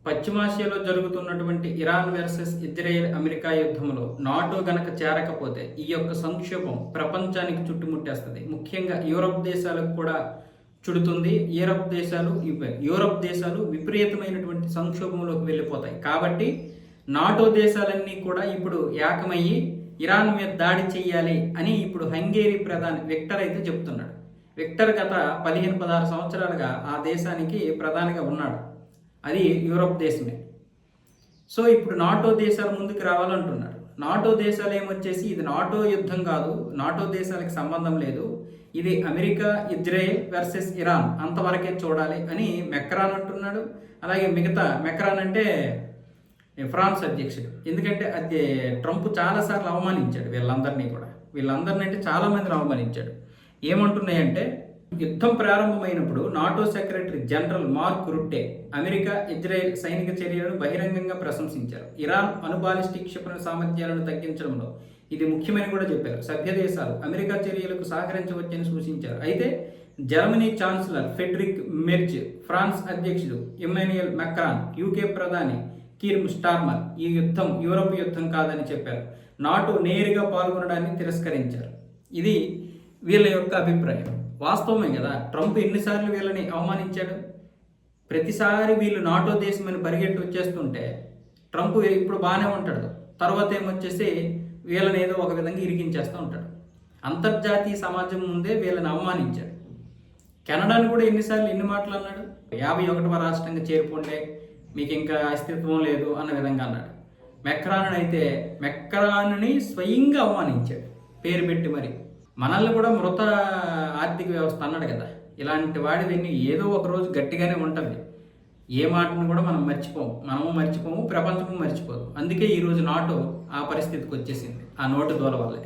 పశ్చిమాసియాలో జరుగుతున్నటువంటి Iran versus Israel America యుద్ధంలో నాటో గనక చేరకపోతే ఈ యొక్క సంక్షోభం ప్రపంచానికి చుట్టుముట్టేస్తుంది. ముఖ్యంగా యూరప్ దేశాలకు కూడా చుడుతుంది. యూరప్ దేశాలు విపరీతమైనటువంటి సంక్షోభంలోకి వెళ్ళిపోతాయి. కాబట్టి నాటో దేశాలన్నీ కూడా ఇప్పుడు ఏకమయ్యి ఇరాన్ మీద దాడి చేయాలి అని ఇప్పుడు హంగేరీ ప్రధాని విక్టర్ అయితే చెప్తున్నాడు. విక్టర్ గత 15-16 సంవత్సరాలుగా ఆ దేశానికి ప్రధానిగా ఉన్నాడు. అది యూరప్ దేశమే. సో ఇప్పుడు నాటో దేశాలు ముందుకు రావాలంటున్నారు. నాటో దేశాలు ఏమొచ్చేసి ఇది నాటో యుద్ధం కాదు, నాటో దేశాలకు సంబంధం లేదు, ఇది అమెరికా ఇజ్రాయెల్ వర్సెస్ ఇరాన్ అంతవరకే చూడాలి అని మెక్రాన్ అంటున్నాడు. అలాగే మెక్రాన్ అంటే ఫ్రాన్స్ అధ్యక్షుడు. ఎందుకంటే అది ట్రంప్ చాలాసార్లు అవమానించాడు వీళ్ళందరినీ అంటే చాలామందిని అవమానించాడు. ఏమంటున్నాయంటే యుద్ధం ప్రారంభమైనప్పుడు NATO secretary general mark రుట్టే America Israel సైనిక చర్యలను బహిరంగంగా ప్రశంసించారు. ఇరాన్ అణుబాలిస్టిక్ క్షిపణి సామర్థ్యాలను తగ్గించడంలో ఇది ముఖ్యమని కూడా చెప్పారు. సభ్య దేశాలు అమెరికా చర్యలకు సహకరించవచ్చని సూచించారు. అయితే Germany chancellor Friedrich Merz, France అధ్యక్షుడు ఇమ్మాన్యుయల్ మెక్రాన్, యూకే ప్రధాని కీర్ స్టార్మర్ ఈ యుద్ధం యూరోప్ యుద్ధం కాదని చెప్పారు. నాటో నేరుగా పాల్గొనడాన్ని తిరస్కరించారు. ఇది వీళ్ళ యొక్క అభిప్రాయం. వాస్తవమే కదా, ట్రంప్ ఎన్నిసార్లు వీళ్ళని అవమానించాడు. ప్రతిసారి వీళ్ళు నాటో దేశమని పరిగెట్టి వచ్చేస్తుంటే ట్రంప్ ఇప్పుడు బాగానే ఉంటాడు, తర్వాత ఏమొచ్చేసి వీళ్ళని ఏదో ఒక విధంగా ఇరికించేస్తూ ఉంటాడు. అంతర్జాతీయ సమాజం ముందే వీళ్ళని అవమానించాడు. కెనడాని కూడా ఎన్ని మాటలు అన్నాడు. 51వ రాష్ట్రంగా చేరుకుంటే మీకు ఇంకా అస్తిత్వం లేదు అన్న విధంగా అన్నాడు. మెక్రాన్ని స్వయంగా అవమానించాడు, పేరు పెట్టి మరి. మనల్ని కూడా మృత ఆర్థిక వ్యవస్థ అన్నాడు కదా. ఇలాంటి వాడివన్నీ ఏదో ఒక రోజు గట్టిగానే ఉంటుంది. ఏ మాటను కూడా మనము మర్చిపోము, ప్రపంచము మర్చిపోదు. అందుకే ఈరోజు నాటో ఆ పరిస్థితికి వచ్చేసింది, ఆ నోటు దూల వల్లే.